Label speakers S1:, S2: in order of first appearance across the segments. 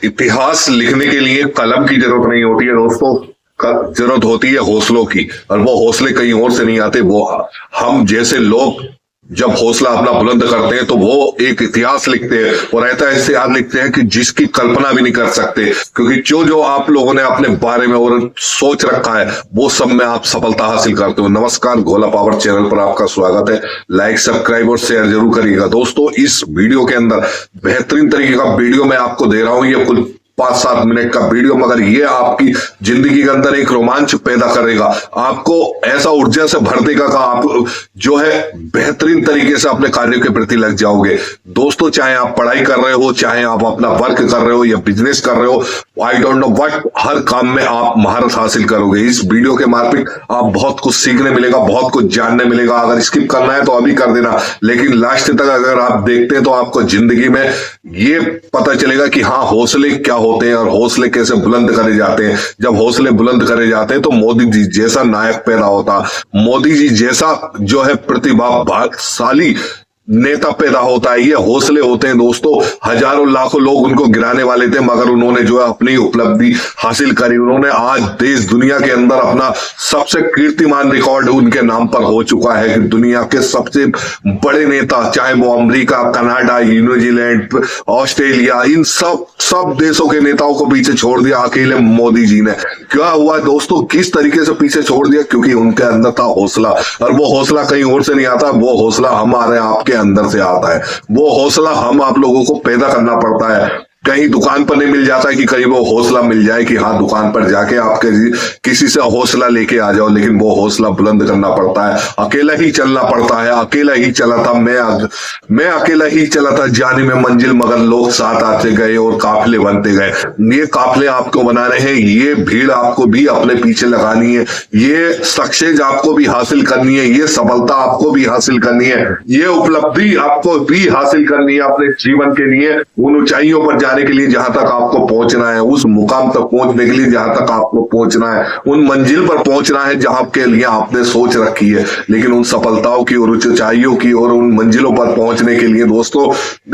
S1: इतिहास लिखने के लिए कलम की जरूरत नहीं होती है दोस्तों, जरूरत होती है हौसलों की। और वो हौसले कहीं और से नहीं आते, वो हम जैसे लोग जब हौसला अपना बुलंद करते हैं तो वो एक इतिहास लिखते हैं, और ऐसा इतिहास लिखते हैं कि जिसकी कल्पना भी नहीं कर सकते। क्योंकि जो जो आप लोगों ने अपने बारे में और सोच रखा है वो सब में आप सफलता हासिल करते हो। नमस्कार, गोला पावर चैनल पर आपका स्वागत है। लाइक, सब्सक्राइब और शेयर जरूर करिएगा दोस्तों। इस वीडियो के अंदर बेहतरीन तरीके का वीडियो मैं आपको दे रहा हूं, ये कुल 5-7 मिनट का वीडियो, मगर ये आपकी जिंदगी के अंदर एक रोमांच पैदा करेगा, आपको ऐसा ऊर्जा से भर देगा कि आप जो है बेहतरीन तरीके से अपने कार्य के प्रति लग जाओगे दोस्तों। चाहे आप पढ़ाई कर रहे हो, चाहे आप अपना वर्क कर रहे हो या बिजनेस कर रहे हो, आई डोंट नो व्हाट, हर काम में आप महारत हासिल करोगे। इस वीडियो के मार्फत आप बहुत कुछ सीखने मिलेगा, बहुत कुछ जानने मिलेगा। अगर स्किप करना है तो अभी कर देना, लेकिन लास्ट तक अगर आप देखते हैं तो आपको जिंदगी में ये पता चलेगा कि हाँ, हौसले क्या होते हैं और हौसले कैसे बुलंद करे जाते हैं। जब हौसले बुलंद करे जाते हैं तो मोदी जी जैसा नायक पैदा होता, मोदी जी जैसा जो है प्रतिभाशाली नेता पैदा होता है। ये हौसले होते हैं दोस्तों। हजारों लाखों लोग उनको गिराने वाले थे, मगर उन्होंने जो है अपनी उपलब्धि हासिल करी। उन्होंने आज देश दुनिया के अंदर अपना सबसे कीर्तिमान रिकॉर्ड उनके नाम पर हो चुका है कि दुनिया के सबसे बड़े नेता, चाहे वो अमेरिका, कनाडा, न्यूजीलैंड, ऑस्ट्रेलिया, इन सब देशों के नेताओं को पीछे छोड़ दिया अकेले मोदी जी ने। क्या हुआ दोस्तों, किस तरीके से पीछे छोड़ दिया? क्योंकि उनके अंदर था हौसला, और वो हौसला कहीं और से नहीं आता, वो हौसला हमारे आपके अंदर से आता है। वो हौसला हम आप लोगों को पैदा करना पड़ता है। कहीं दुकान पर नहीं मिल जाता है कि कहीं वो हौसला मिल जाए कि हाँ, दुकान पर जाके आप किसी से हौसला लेके आ जाओ, लेकिन वो हौसला बुलंद करना पड़ता है। अकेला ही चलना पड़ता है। अकेला ही चला था मैं अकेला ही चला था जाने में मंजिल, मगर लोग साथ आते गए और काफिले बनते गए। ये काफिले आपको बनाने हैं, ये भीड़ आपको भी अपने पीछे लगानी है, ये सक्सेस आपको भी हासिल करनी है, ये सफलता आपको भी हासिल करनी है, ये उपलब्धि आपको भी हासिल करनी है अपने जीवन के लिए। उन ऊंचाइयों पर जाने के लिए जहां तक आपको पहुंचना है, उस मुकाम तक पहुंचने के लिए जहां तक आपको पहुंचना है, उन मंजिल पर पहुंचना है जहां के लिए आपने सोच रखी है। लेकिन उन सफलताओं की और ऊंचाइयों की और उन मंजिलों पर पहुंचने के लिए दोस्तों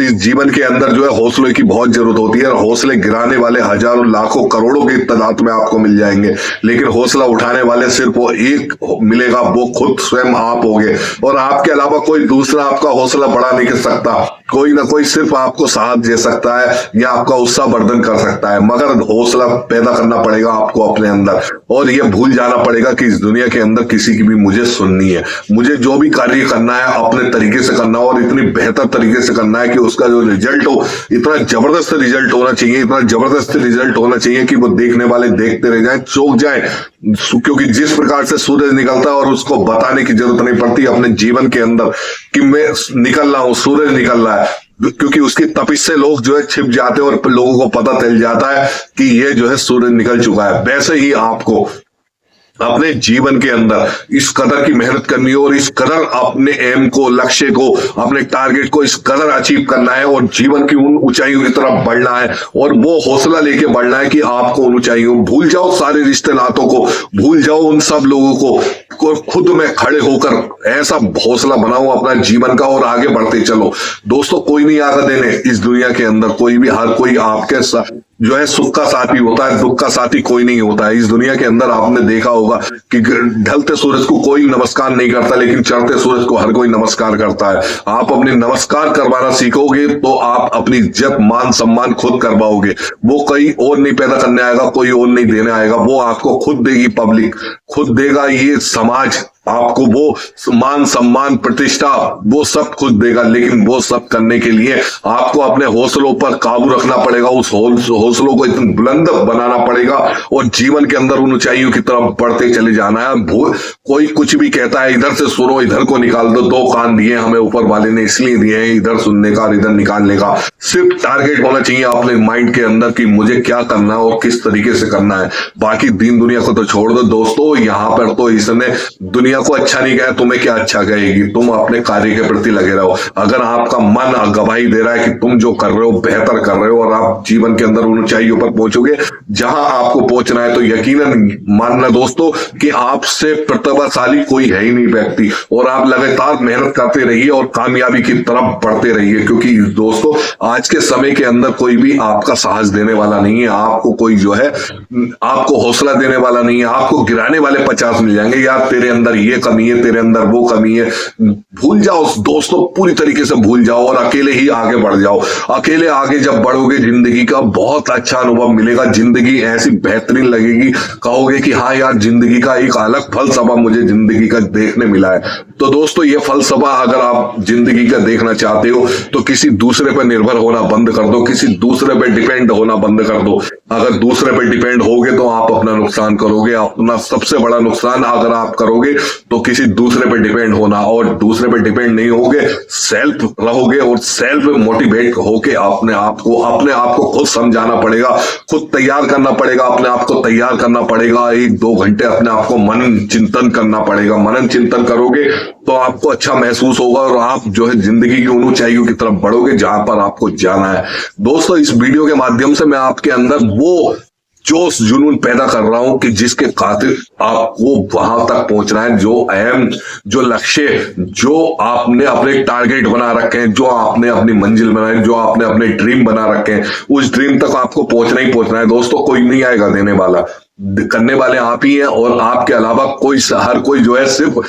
S1: इस जीवन के अंदर जो है हौसले की बहुत जरूरत होती है। और हौसले गिराने वाले हजारों, लाखों, करोड़ों की तादाद में आपको मिल जाएंगे, लेकिन हौसला उठाने वाले सिर्फ वो एक मिलेगा, वो खुद स्वयं आप होगे। और आपके अलावा कोई दूसरा आपका हौसला बढ़ा नहीं कर सकता। कोई ना कोई सिर्फ आपको साथ दे सकता है या आपका उत्साह वर्धन कर सकता है, मगर हौसला पैदा करना पड़ेगा आपको अपने अंदर। और ये भूल जाना पड़ेगा कि इस दुनिया के अंदर किसी की भी मुझे सुननी है। मुझे जो भी कार्य करना है अपने तरीके से करना और इतनी बेहतर तरीके से करना है कि उसका जो रिजल्ट हो, इतना जबरदस्त रिजल्ट होना चाहिए, इतना जबरदस्त रिजल्ट होना चाहिए कि वो देखने वाले देखते रह जाएं, चौंक जाएं। क्योंकि जिस प्रकार से सूरज निकलता है और उसको बताने की जरूरत नहीं पड़ती अपने जीवन के अंदर कि मैं निकल रहा हूं, सूरज निकल रहा है, क्योंकि उसकी तपिश से लोग जो है छिप जाते हैं और लोगों को पता चल जाता है कि ये जो है सूरज निकल चुका है। वैसे ही आपको अपने जीवन के अंदर इस कदर की मेहनत करनी है और इस कदर अपने एम को, लक्ष्य को, अपने टारगेट को इस कदर अचीव करना है और जीवन की उन ऊंचाइयों की तरफ बढ़ना है। और वो हौसला लेके बढ़ना है कि आपको उन ऊंचाइयों, भूल जाओ सारे रिश्ते नातों को, भूल जाओ उन सब लोगों को, खुद में खड़े होकर ऐसा हौसला बनाओ अपना जीवन का और आगे बढ़ते चलो दोस्तों। कोई नहीं आगा देने इस दुनिया के अंदर, कोई भी, हर कोई आपके जो है सुख का साथी होता है, दुख का साथी कोई नहीं होता है। इस दुनिया के अंदर आपने देखा होगा कि ढलते सूरज को कोई नमस्कार नहीं करता, लेकिन चढ़ते सूरज को हर कोई नमस्कार करता है। आप अपने नमस्कार करवाना सीखोगे तो आप अपनी इज्जत, मान, सम्मान खुद करवाओगे। वो कोई और नहीं पैदा करने आएगा, कोई और नहीं देने आएगा, वो आपको खुद देगी पब्लिक, खुद देगा ये समाज आपको। वो मान, सम्मान, प्रतिष्ठा वो सब खुद देगा, लेकिन वो सब करने के लिए आपको अपने हौसलों पर काबू रखना पड़ेगा, उस हौसलों को इतना बुलंद बनाना पड़ेगा और जीवन के अंदर उन ऊंचाइयों की तरफ बढ़ते चले जाना है। कोई कुछ भी कहता है, इधर से सुनो, इधर को निकाल दो, दो कान दिए हमें ऊपर वाले ने इसलिए दिए हैं, इधर सुनने का और इधर निकालने का। सिर्फ टारगेट होना चाहिए अपने माइंड के अंदर कि मुझे क्या करना है और किस तरीके से करना है। बाकी दीन दुनिया को तो छोड़ दो दोस्तों, यहाँ पर तो इसने दुनिया दुनिया को अच्छा नहीं कहे, तुम्हें क्या अच्छा कहेगी। तुम अपने कार्य के प्रति लगे रहो। अगर आपका मन गवाही दे रहा है कि तुम जो कर रहे हो बेहतर कर रहे हो और आप जीवन के अंदर ऊंचाइयों पर पहुंचोगे जहां आपको पहुंचना है, तो यकीनन मानना दोस्तों कि आपसे प्रतिभाशाली कोई है ही नहीं व्यक्ति। और आप लगातार मेहनत करते रहिए और कामयाबी की तरफ बढ़ते रहिए, क्योंकि दोस्तों आज के समय के अंदर कोई भी आपका साहस देने वाला नहीं है। आपको कोई जो है आपको हौसला देने वाला नहीं है। आपको गिराने वाले 50 मिल जाएंगे, यार तेरे अंदर ये कमी है, तेरे अंदर वो कमी है। भूल जाओ दोस्तों, पूरी तरीके से भूल जाओ और अकेले ही आगे बढ़ जाओ। अकेले आगे जब बढ़ोगे जिंदगी का बहुत अच्छा अनुभव मिलेगा। जिंदगी ऐसी बेहतरीन लगेगी, कहोगे कि हाँ यार जिंदगी का एक अलग फलसफा मुझे जिंदगी का देखने मिला है। तो दोस्तों ये फलसफा अगर आप जिंदगी का देखना चाहते हो तो किसी दूसरे पर निर्भर होना बंद कर दो, किसी दूसरे पर डिपेंड होना बंद कर दो। अगर दूसरे पर डिपेंड होगे तो आप अपना नुकसान करोगे। अपना सबसे बड़ा नुकसान अगर आप करोगे तो किसी दूसरे पर डिपेंड होना, और दूसरे पर डिपेंड नहीं होगे, सेल्फ रहोगे और सेल्फ मोटिवेट होके अपने आप को खुद समझाना पड़ेगा, खुद तैयार करना पड़ेगा, अपने आप को तैयार करना पड़ेगा। 1-2 घंटे अपने आप को मनन चिंतन करना पड़ेगा। मनन चिंतन करोगे तो आपको अच्छा महसूस होगा और आप जो है जिंदगी की उन ऊंचाइयों की तरफ बढ़ोगे जहां पर आपको जाना है। दोस्तों इस वीडियो के माध्यम से मैं आपके अंदर वो जोश जुनून पैदा कर रहा हूं कि जिसके खातिर आपको वहां तक पहुंचना है, जो अहम, जो लक्ष्य, जो आपने अपने टारगेट बना रखे हैं, जो आपने अपनी मंजिल बनाई, जो आपने अपने ड्रीम बना रखे हैं, उस ड्रीम तक आपको पहुंचना ही पहुंचना है। दोस्तों कोई नहीं आएगा देने वाला, करने वाले आप ही हैं। और आपके अलावा कोई, हर कोई जो है सिर्फ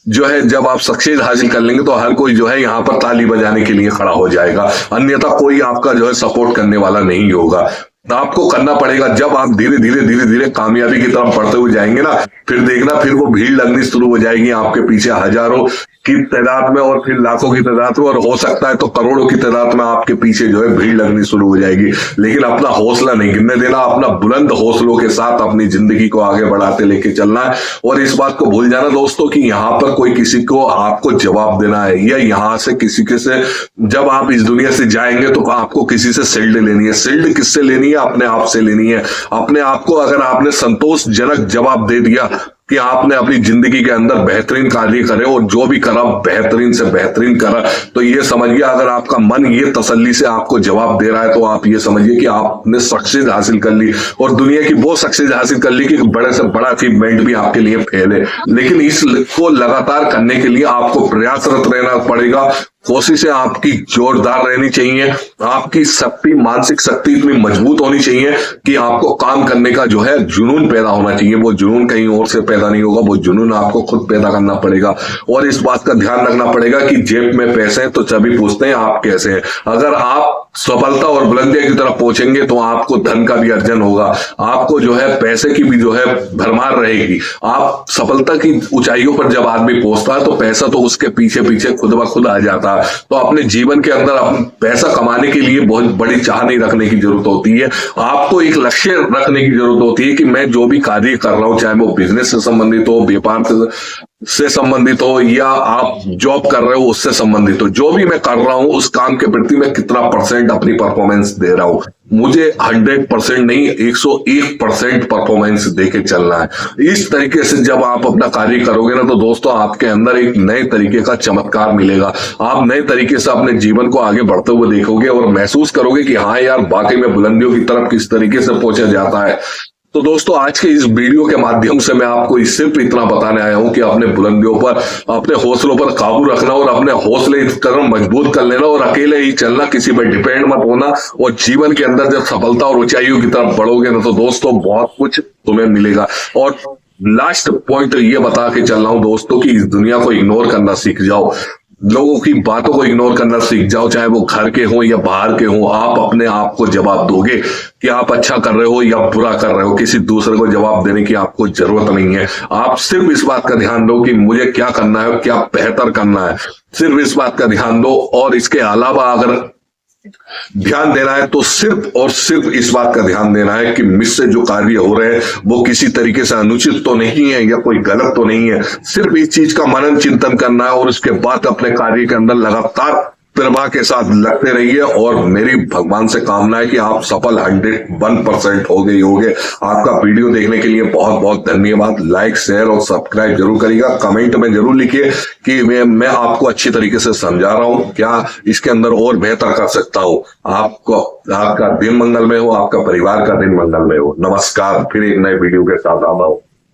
S1: जो है जब आप सक्सेस हासिल कर लेंगे तो हर कोई जो है यहाँ पर ताली बजाने के लिए खड़ा हो जाएगा, अन्यथा कोई आपका जो है सपोर्ट करने वाला नहीं होगा। आपको करना पड़ेगा। जब आप धीरे धीरे कामयाबी की तरफ बढ़ते हुए जाएंगे ना, फिर देखना फिर वो भीड़ लगनी शुरू हो जाएगी आपके पीछे, हजारों की तादाद में और फिर लाखों की तादाद में, और हो सकता है तो करोड़ों की तादाद में आपके पीछे जो है भीड़ लगनी शुरू हो जाएगी। लेकिन अपना हौसला नहीं गिरने देना, अपना बुलंद हौसलों के साथ अपनी जिंदगी को आगे बढ़ाते लेके चलना है। और इस बात को भूल जाना दोस्तों कि यहाँ पर कोई किसी को आपको जवाब देना है, या यहाँ से किसी के से जब आप इस दुनिया से जाएंगे तो आपको किसी से शील्ड लेनी है। शील्ड किससे लेनी है? अपने आप से लेनी है। अपने आप को अगर आपने संतोषजनक जवाब दे दिया कि आपने अपनी जिंदगी के अंदर बेहतरीन कार्य करे और जो भी करा बेहतरीन से बेहतरीन करा, तो ये समझिए अगर आपका मन ये तसल्ली से आपको जवाब दे रहा है तो आप ये समझिए कि आपने सक्सेस हासिल कर ली, और दुनिया की वो सक्सेस हासिल कर ली कि बड़े से बड़ा अचीवमेंट भी आपके लिए फेल है। लेकिन इसको लगातार करने के लिए आपको प्रयासरत रहना पड़ेगा। कोशिशें आपकी जोरदार रहनी चाहिए। आपकी शक्ति, मानसिक शक्ति इतनी मजबूत होनी चाहिए कि आपको काम करने का जो है जुनून पैदा होना चाहिए। वो जुनून कहीं और से पैदा नहीं होगा, वो जुनून आपको खुद पैदा करना पड़ेगा। और इस बात का ध्यान रखना पड़ेगा कि जेब में पैसे हैं तो सभी पूछते हैं आप कैसे हैं। अगर आप सफलता और बुलंदियों की तरफ पहुंचेंगे तो आपको धन का भी अर्जन होगा, आपको जो है पैसे की भी जो है भरमार रहेगी। आप सफलता की ऊंचाइयों पर जब आदमी पहुंचता है तो पैसा तो उसके पीछे पीछे खुद ब खुद आ जाता है। तो अपने जीवन के अंदर पैसा कमाने के लिए बहुत बड़ी चाह नहीं रखने की जरूरत होती है। आपको एक लक्ष्य रखने की जरूरत होती है कि मैं जो भी कार्य कर रहा हूं, चाहे वो बिजनेस से संबंधित हो, व्यापार से संबंधित हो, या आप जॉब कर रहे हो उससे संबंधित हो, जो भी मैं कर रहा हूं उस काम के प्रति मैं कितना % अपनी परफॉर्मेंस दे रहा हूं। मुझे 100% नहीं 101% परफॉर्मेंस देके चलना है। इस तरीके से जब आप अपना कार्य करोगे ना तो दोस्तों आपके अंदर एक नए तरीके का चमत्कार मिलेगा। आप नए तरीके से अपने जीवन को आगे बढ़ते हुए देखोगे और महसूस करोगे कि हाँ यार वाकई में बुलंदियों की तरफ किस तरीके से पहुंचा जाता है। तो दोस्तों आज के इस वीडियो के माध्यम से मैं आपको सिर्फ इतना बताने आया हूं कि अपने बुलंदियों पर, अपने हौसलों पर काबू रखना और अपने हौसले इस तरह मजबूत कर लेना और अकेले ही चलना, किसी पर डिपेंड मत होना। और जीवन के अंदर जब सफलता और ऊंचाइयों की तरफ बढ़ोगे ना तो दोस्तों बहुत कुछ तुम्हें मिलेगा। और लास्ट पॉइंट ये बता के चल रहा हूं दोस्तों कि इस दुनिया को इग्नोर करना सीख जाओ, लोगों की बातों को इग्नोर करना सीख जाओ, चाहे वो घर के हो या बाहर के हो। आप अपने आप को जवाब दोगे कि आप अच्छा कर रहे हो या बुरा कर रहे हो। किसी दूसरे को जवाब देने की आपको जरूरत नहीं है। आप सिर्फ इस बात का ध्यान दो कि मुझे क्या करना है, क्या बेहतर करना है, सिर्फ इस बात का ध्यान दो। और इसके अलावा अगर ध्यान देना है तो सिर्फ और सिर्फ इस बात का ध्यान देना है कि मुझसे जो कार्य हो रहे हैं वो किसी तरीके से अनुचित तो नहीं है या कोई गलत तो नहीं है। सिर्फ इस चीज का मनन चिंतन करना है और उसके बाद अपने कार्य के अंदर लगातार प्रभा के साथ लगते रहिए और मेरी भगवान से कामना है कि आप सफल 101% हो गई होगे। आपका वीडियो देखने के लिए बहुत बहुत धन्यवाद। लाइक, शेयर और सब्सक्राइब जरूर करिएगा। कमेंट में जरूर लिखिए कि मैं आपको अच्छी तरीके से समझा रहा हूं, क्या इसके अंदर और बेहतर कर सकता हूं। आपको आपका दिन मंगलमय हो, आपका परिवार का दिन मंगलमय हो। नमस्कार, फिर एक नए वीडियो के साथ आता हूं।